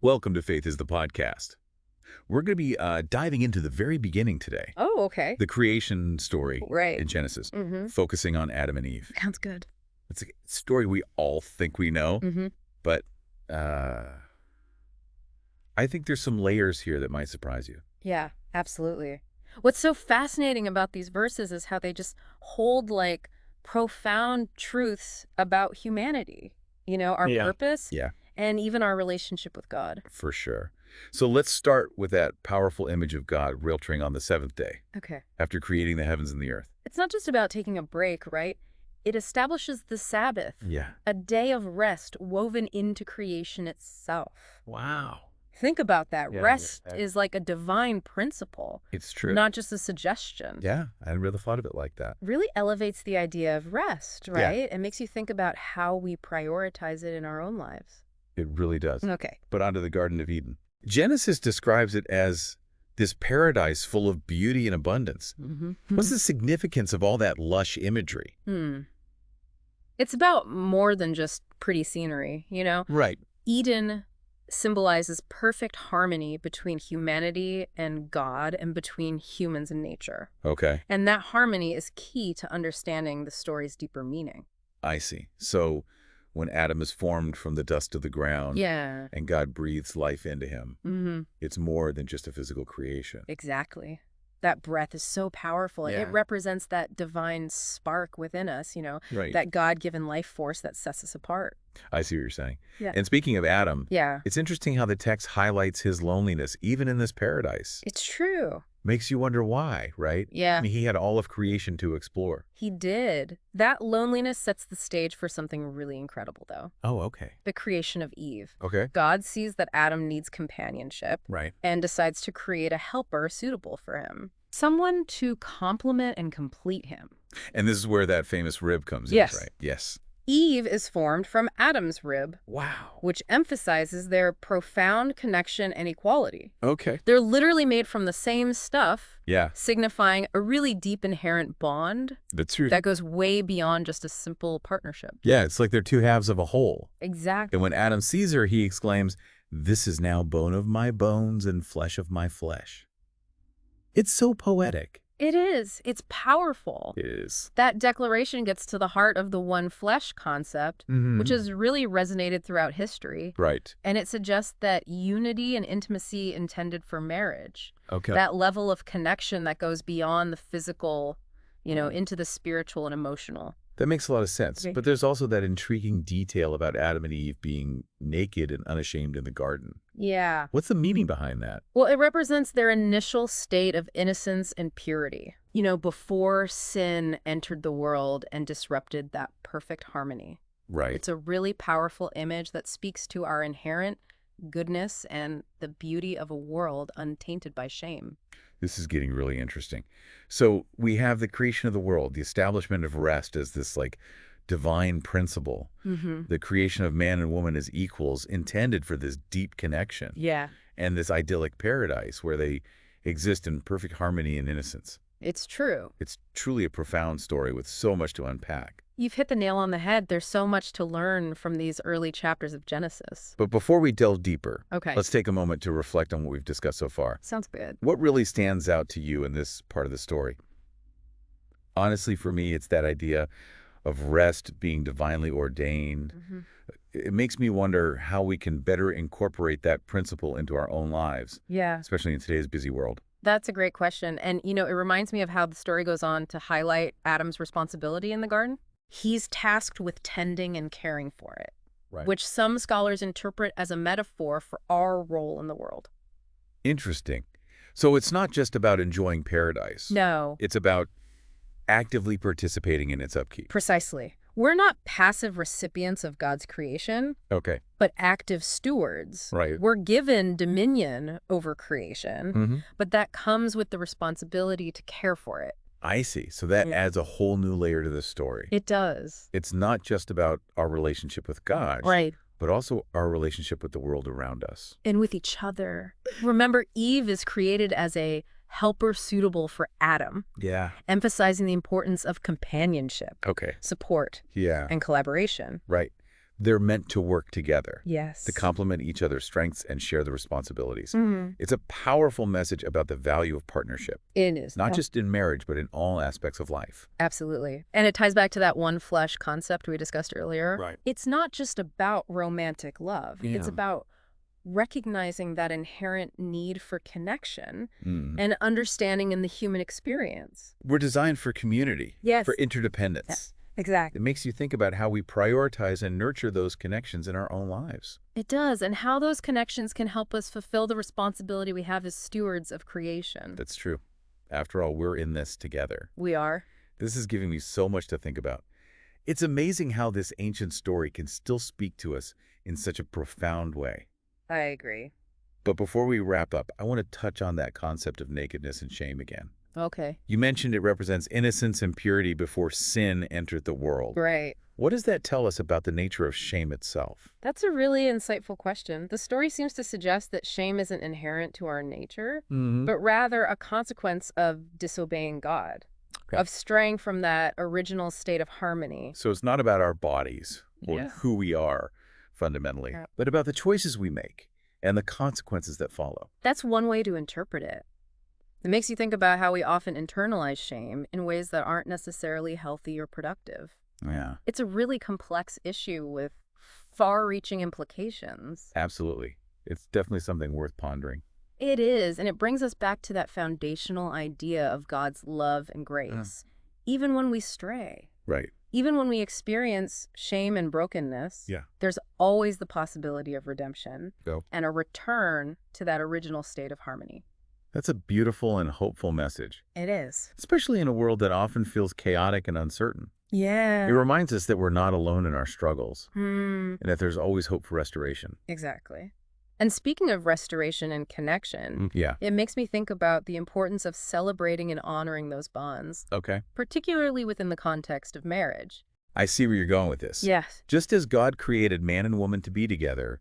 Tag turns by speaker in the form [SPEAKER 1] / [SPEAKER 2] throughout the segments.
[SPEAKER 1] Welcome to Faith is the Podcast. We're going to be diving into the very beginning today,
[SPEAKER 2] Oh, okay.
[SPEAKER 1] the creation story
[SPEAKER 2] Right.
[SPEAKER 1] in Genesis,
[SPEAKER 2] Mm-hmm.
[SPEAKER 1] focusing on Adam and Eve.
[SPEAKER 2] Sounds good.
[SPEAKER 1] It's a story we all think we know,
[SPEAKER 2] Mm-hmm.
[SPEAKER 1] but I think there's some layers here that might surprise you.
[SPEAKER 2] Yeah, absolutely. What's so fascinating about these verses is how they just hold like profound truths about humanity, our
[SPEAKER 3] Yeah.
[SPEAKER 2] purpose
[SPEAKER 1] Yeah,
[SPEAKER 2] and even our relationship with God.
[SPEAKER 1] for sure. So let's start with that powerful image of God realtering on the seventh day
[SPEAKER 2] Okay.
[SPEAKER 1] after creating the heavens and the earth.
[SPEAKER 2] It's not just about taking a break, right? It establishes the Sabbath,
[SPEAKER 1] Yeah.
[SPEAKER 2] a day of rest woven into creation itself.
[SPEAKER 3] Wow.
[SPEAKER 2] Think about that.
[SPEAKER 3] Yeah,
[SPEAKER 2] Rest
[SPEAKER 3] yeah.
[SPEAKER 2] is like a divine principle,
[SPEAKER 1] It's true.
[SPEAKER 2] not just a suggestion.
[SPEAKER 1] Yeah, I hadn't really thought of it like that.
[SPEAKER 2] Really elevates the idea of rest,
[SPEAKER 1] Yeah.
[SPEAKER 2] right? It makes you think about how we prioritize it in our own lives.
[SPEAKER 1] It really does.
[SPEAKER 2] Okay.
[SPEAKER 1] But onto the Garden of Eden. Genesis describes it as this paradise full of beauty and abundance.
[SPEAKER 2] Mm-hmm.
[SPEAKER 1] What's the significance of all that lush imagery?
[SPEAKER 2] It's about more than just pretty scenery,
[SPEAKER 1] Right.
[SPEAKER 2] Eden symbolizes perfect harmony between humanity and God and between humans and nature.
[SPEAKER 1] Okay,
[SPEAKER 2] And that harmony is key to understanding the story's deeper meaning.
[SPEAKER 1] I see. So when Adam is formed from the dust of the ground
[SPEAKER 2] Yeah.
[SPEAKER 1] and God breathes life into him,
[SPEAKER 2] Mm-hmm.
[SPEAKER 1] it's more than just a physical creation.
[SPEAKER 2] Exactly. That breath is so powerful.
[SPEAKER 1] Yeah.
[SPEAKER 2] It represents that divine spark within us,
[SPEAKER 1] Right.
[SPEAKER 2] that God-given life force that sets us apart.
[SPEAKER 1] I see what you're saying.
[SPEAKER 2] Yeah.
[SPEAKER 1] And speaking of Adam,
[SPEAKER 2] Yeah.
[SPEAKER 1] it's interesting how the text highlights his loneliness, even in this paradise.
[SPEAKER 2] It's true.
[SPEAKER 1] Makes you wonder why, right?
[SPEAKER 2] Yeah.
[SPEAKER 1] I mean, he had all of creation to explore.
[SPEAKER 2] He did. That loneliness sets the stage for something really incredible, though.
[SPEAKER 1] Oh, okay.
[SPEAKER 2] The creation of Eve.
[SPEAKER 1] Okay.
[SPEAKER 2] God sees that Adam needs companionship
[SPEAKER 1] Right.
[SPEAKER 2] and decides to create a helper suitable for him. Someone to complement and complete him.
[SPEAKER 1] And this is where that famous rib comes
[SPEAKER 2] Yes.
[SPEAKER 1] in, right? Yes.
[SPEAKER 2] Eve is formed from Adam's rib,
[SPEAKER 1] Wow.
[SPEAKER 2] which emphasizes their profound connection and equality.
[SPEAKER 1] Okay.
[SPEAKER 2] They're literally made from the same stuff,
[SPEAKER 1] Yeah,
[SPEAKER 2] signifying a really deep inherent bond
[SPEAKER 1] that's true.
[SPEAKER 2] that goes way beyond just a simple partnership.
[SPEAKER 1] Yeah, it's like they're two halves of a whole.
[SPEAKER 2] Exactly.
[SPEAKER 1] And when Adam sees her, he exclaims, "This is now bone of my bones and flesh of my flesh." It's so poetic.
[SPEAKER 2] It is. It's powerful.
[SPEAKER 1] It is.
[SPEAKER 2] That declaration gets to the heart of the one flesh concept, which has really resonated throughout history.
[SPEAKER 1] Right.
[SPEAKER 2] And it suggests that unity and intimacy intended for marriage,
[SPEAKER 1] Okay.
[SPEAKER 2] that level of connection that goes beyond the physical, into the spiritual and emotional.
[SPEAKER 1] That makes a lot of sense.
[SPEAKER 2] Okay.
[SPEAKER 1] But there's also that intriguing detail about Adam and Eve being naked and unashamed in the garden.
[SPEAKER 2] Yeah.
[SPEAKER 1] What's the meaning behind that?
[SPEAKER 2] Well, it represents their initial state of innocence and purity, before sin entered the world and disrupted that perfect harmony.
[SPEAKER 1] Right.
[SPEAKER 2] It's a really powerful image that speaks to our inherent goodness and the beauty of a world untainted by shame.
[SPEAKER 1] This is getting really interesting. So we have the creation of the world, the establishment of rest as this like divine principle,
[SPEAKER 2] Mm-hmm.
[SPEAKER 1] the creation of man and woman as equals intended for this deep connection,
[SPEAKER 2] Yeah,
[SPEAKER 1] and this idyllic paradise where they exist in perfect harmony and innocence.
[SPEAKER 2] it's true.
[SPEAKER 1] It's truly a profound story with so much to unpack.
[SPEAKER 2] You've hit the nail on the head. There's so much to learn from these early chapters of Genesis.
[SPEAKER 1] But before we delve deeper,
[SPEAKER 2] Okay.
[SPEAKER 1] let's take a moment to reflect on what we've discussed so far.
[SPEAKER 2] Sounds good.
[SPEAKER 1] What really stands out to you in this part of the story? Honestly, for me, it's that idea of rest being divinely ordained.
[SPEAKER 2] Mm-hmm.
[SPEAKER 1] It makes me wonder how we can better incorporate that principle into our own lives,
[SPEAKER 2] Yeah,
[SPEAKER 1] especially in today's busy world.
[SPEAKER 2] that's a great question. And, it reminds me of how the story goes on to highlight Adam's responsibility in the garden. He's tasked with tending and caring for it,
[SPEAKER 1] Right.
[SPEAKER 2] which some scholars interpret as a metaphor for our role in the world.
[SPEAKER 1] Interesting. So it's not just about enjoying paradise.
[SPEAKER 2] No,
[SPEAKER 1] It's about actively participating in its upkeep.
[SPEAKER 2] precisely. We're not passive recipients of God's creation,
[SPEAKER 1] Okay.
[SPEAKER 2] but active stewards.
[SPEAKER 1] Right.
[SPEAKER 2] We're given dominion over creation,
[SPEAKER 1] Mm-hmm.
[SPEAKER 2] but that comes with the responsibility to care for it.
[SPEAKER 1] I see. So that
[SPEAKER 2] Mm.
[SPEAKER 1] adds a whole new layer to the story.
[SPEAKER 2] It does.
[SPEAKER 1] It's not just about our relationship with God,
[SPEAKER 2] Right.
[SPEAKER 1] but also our relationship with the world around us.
[SPEAKER 2] And with each other. Remember, Eve is created as a helper suitable for Adam,
[SPEAKER 1] Yeah.
[SPEAKER 2] emphasizing the importance of companionship,
[SPEAKER 1] Okay.
[SPEAKER 2] support,
[SPEAKER 1] Yeah.
[SPEAKER 2] and collaboration.
[SPEAKER 1] Right. They're meant to work together,
[SPEAKER 2] Yes.
[SPEAKER 1] to complement each other's strengths and share the responsibilities.
[SPEAKER 2] Mm-hmm.
[SPEAKER 1] It's a powerful message about the value of partnership,
[SPEAKER 2] It is.
[SPEAKER 1] not just in marriage, but in all aspects of life.
[SPEAKER 2] Absolutely. And it ties back to that one flesh concept we discussed earlier.
[SPEAKER 1] Right.
[SPEAKER 2] It's not just about romantic love.
[SPEAKER 1] Yeah.
[SPEAKER 2] It's about recognizing that inherent need for connection
[SPEAKER 1] Mm.
[SPEAKER 2] and understanding in the human experience.
[SPEAKER 1] We're designed for community,
[SPEAKER 2] Yes.
[SPEAKER 1] for interdependence.
[SPEAKER 2] Exactly.
[SPEAKER 1] It makes you think about how we prioritize and nurture those connections in our own lives.
[SPEAKER 2] It does, and how those connections can help us fulfill the responsibility we have as stewards of creation.
[SPEAKER 1] That's true. After all, we're in this together.
[SPEAKER 2] We are.
[SPEAKER 1] This is giving me so much to think about. It's amazing how this ancient story can still speak to us in such a profound way.
[SPEAKER 2] I agree.
[SPEAKER 1] But before we wrap up, I want to touch on that concept of nakedness and shame again.
[SPEAKER 2] Okay.
[SPEAKER 1] You mentioned it represents innocence and purity before sin entered the world.
[SPEAKER 2] Right.
[SPEAKER 1] What does that tell us about the nature of shame itself?
[SPEAKER 2] That's a really insightful question. The story seems to suggest that shame isn't inherent to our nature, but rather a consequence of disobeying God,
[SPEAKER 1] Okay.
[SPEAKER 2] of straying from that original state of harmony.
[SPEAKER 1] So it's not about our bodies or
[SPEAKER 2] Yeah.
[SPEAKER 1] who we are fundamentally,
[SPEAKER 2] Yeah.
[SPEAKER 1] but about the choices we make and the consequences that follow.
[SPEAKER 2] That's one way to interpret it. It makes you think about how we often internalize shame in ways that aren't necessarily healthy or productive.
[SPEAKER 1] Yeah,
[SPEAKER 2] It's a really complex issue with far-reaching implications.
[SPEAKER 1] absolutely. It's definitely something worth pondering.
[SPEAKER 2] It is, and it brings us back to that foundational idea of God's love and grace. Even when we stray,
[SPEAKER 1] Right.
[SPEAKER 2] even when we experience shame and brokenness,
[SPEAKER 1] Yeah.
[SPEAKER 2] there's always the possibility of redemption
[SPEAKER 1] Go.
[SPEAKER 2] and a return to that original state of harmony.
[SPEAKER 1] That's a beautiful and hopeful message,
[SPEAKER 2] It is.
[SPEAKER 1] especially in a world that often feels chaotic and uncertain.
[SPEAKER 2] Yeah.
[SPEAKER 1] It reminds us that we're not alone in our struggles
[SPEAKER 2] Hmm.
[SPEAKER 1] and that there's always hope for restoration.
[SPEAKER 2] Exactly. And speaking of restoration and connection,
[SPEAKER 1] Yeah.
[SPEAKER 2] it makes me think about the importance of celebrating and honoring those bonds,
[SPEAKER 1] Okay.
[SPEAKER 2] particularly within the context of marriage.
[SPEAKER 1] I see where you're going with this.
[SPEAKER 2] Yes.
[SPEAKER 1] Just as God created man and woman to be together,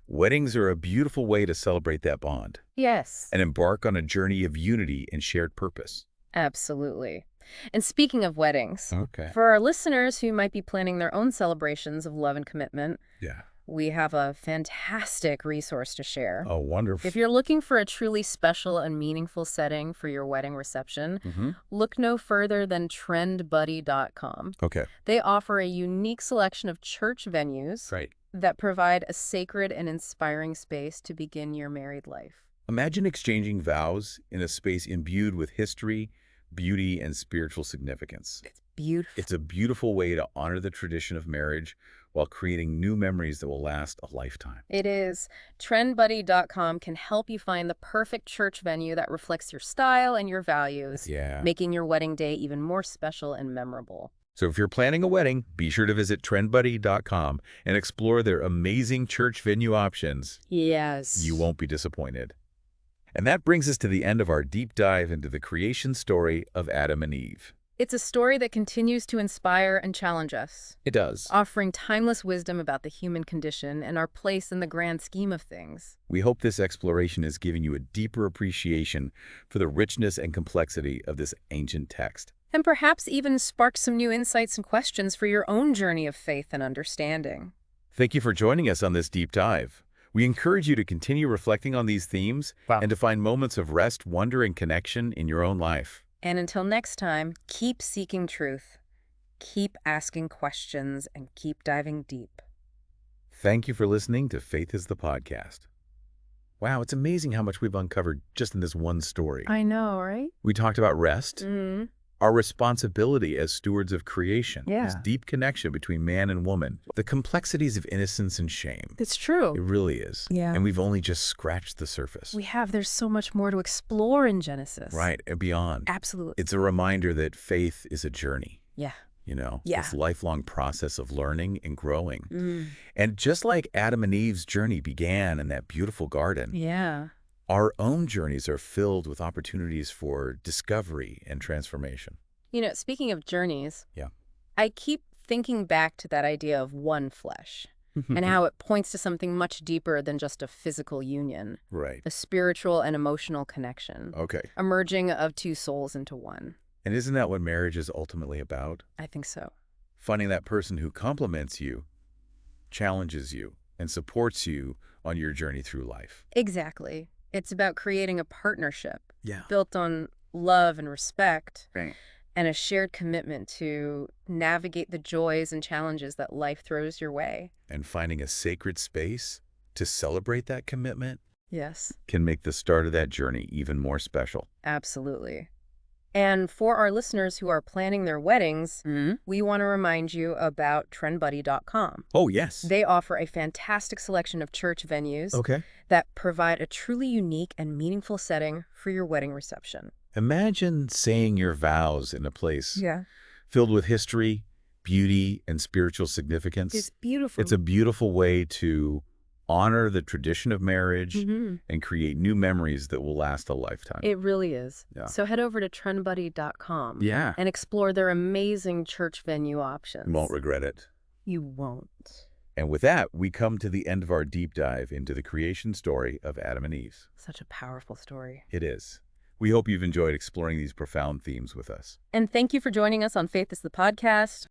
[SPEAKER 1] weddings are a beautiful way to celebrate that bond
[SPEAKER 2] Yes.
[SPEAKER 1] and embark on a journey of unity and shared purpose.
[SPEAKER 2] Absolutely. And speaking of weddings,
[SPEAKER 1] Okay.
[SPEAKER 2] for our listeners who might be planning their own celebrations of love and commitment,
[SPEAKER 1] Yeah.
[SPEAKER 2] we have a fantastic resource to share.
[SPEAKER 1] Oh, wonderful.
[SPEAKER 2] If you're looking for a truly special and meaningful setting for your wedding reception, look no further than trendbuddy.com.
[SPEAKER 1] Okay.
[SPEAKER 2] They offer a unique selection of church venues
[SPEAKER 1] Right.
[SPEAKER 2] that provide a sacred and inspiring space to begin your married life.
[SPEAKER 1] Imagine exchanging vows in a space imbued with history, beauty, and spiritual significance.
[SPEAKER 2] It's beautiful.
[SPEAKER 1] It's a beautiful way to honor the tradition of marriage while creating new memories that will last a lifetime.
[SPEAKER 2] It is. TrendBuddy.com can help you find the perfect church venue that reflects your style and your values,
[SPEAKER 1] Yeah.
[SPEAKER 2] making your wedding day even more special and memorable.
[SPEAKER 1] So if you're planning a wedding, be sure to visit trendbuddy.com and explore their amazing church venue options.
[SPEAKER 2] Yes.
[SPEAKER 1] You won't be disappointed. And that brings us to the end of our deep dive into the creation story of Adam and Eve.
[SPEAKER 2] It's a story that continues to inspire and challenge us,
[SPEAKER 1] It does.
[SPEAKER 2] offering timeless wisdom about the human condition and our place in the grand scheme of things.
[SPEAKER 1] We hope this exploration has given you a deeper appreciation for the richness and complexity of this ancient text.
[SPEAKER 2] And perhaps even spark some new insights and questions for your own journey of faith and understanding.
[SPEAKER 1] Thank you for joining us on this deep dive. We encourage you to continue reflecting on these themes and to find moments of rest, wonder, and connection in your own life.
[SPEAKER 2] And until next time, keep seeking truth, keep asking questions, and keep diving deep.
[SPEAKER 1] Thank you for listening to Faith is the Podcast. Wow, it's amazing how much we've uncovered just in this one story.
[SPEAKER 2] I know, right?
[SPEAKER 1] We talked about rest, our responsibility as stewards of creation, this deep connection between man and woman, the complexities of innocence and shame.
[SPEAKER 2] It's true.
[SPEAKER 1] It really is.
[SPEAKER 2] Yeah.
[SPEAKER 1] And we've only just scratched the surface.
[SPEAKER 2] There's so much more to explore in Genesis.
[SPEAKER 1] Right, and beyond.
[SPEAKER 2] Absolutely.
[SPEAKER 1] It's a reminder that faith is a journey.
[SPEAKER 2] Yeah.
[SPEAKER 1] This lifelong process of learning and growing. And just like Adam and Eve's journey began in that beautiful garden,
[SPEAKER 2] Yeah.
[SPEAKER 1] our own journeys are filled with opportunities for discovery and transformation.
[SPEAKER 2] Speaking of journeys,
[SPEAKER 1] Yeah.
[SPEAKER 2] I keep thinking back to that idea of one flesh and how it points to something much deeper than just a physical union,
[SPEAKER 1] Right.
[SPEAKER 2] a spiritual and emotional connection,
[SPEAKER 1] Okay.
[SPEAKER 2] a merging of two souls into one.
[SPEAKER 1] And isn't that what marriage is ultimately about?
[SPEAKER 2] I think so.
[SPEAKER 1] Finding that person who complements you challenges you, and supports you on your journey through life.
[SPEAKER 2] Exactly. It's about creating a partnership
[SPEAKER 1] Yeah.
[SPEAKER 2] built on love and respect
[SPEAKER 1] Right.
[SPEAKER 2] and a shared commitment to navigate the joys and challenges that life throws your way.
[SPEAKER 1] And finding a sacred space to celebrate that commitment
[SPEAKER 2] Yes,
[SPEAKER 1] can make the start of that journey even more special.
[SPEAKER 2] absolutely. And for our listeners who are planning their weddings,
[SPEAKER 1] Mm-hmm.
[SPEAKER 2] we want to remind you about trendbuddy.com.
[SPEAKER 1] Oh, yes.
[SPEAKER 2] They offer a fantastic selection of church venues
[SPEAKER 1] Okay.
[SPEAKER 2] that provide a truly unique and meaningful setting for your wedding reception.
[SPEAKER 1] Imagine saying your vows in a place
[SPEAKER 2] Yeah.
[SPEAKER 1] filled with history, beauty, and spiritual significance.
[SPEAKER 2] It's beautiful.
[SPEAKER 1] It's a beautiful way to honor the tradition of marriage and create new memories that will last a lifetime.
[SPEAKER 2] It really is.
[SPEAKER 1] Yeah.
[SPEAKER 2] So head over to trendbuddy.com
[SPEAKER 1] Yeah.
[SPEAKER 2] and explore their amazing church venue options.
[SPEAKER 1] You won't regret it.
[SPEAKER 2] You won't.
[SPEAKER 1] And with that, we come to the end of our deep dive into the creation story of Adam and Eve.
[SPEAKER 2] Such a powerful story.
[SPEAKER 1] It is. We hope you've enjoyed exploring these profound themes with us.
[SPEAKER 2] And thank you for joining us on Faith is the Podcast.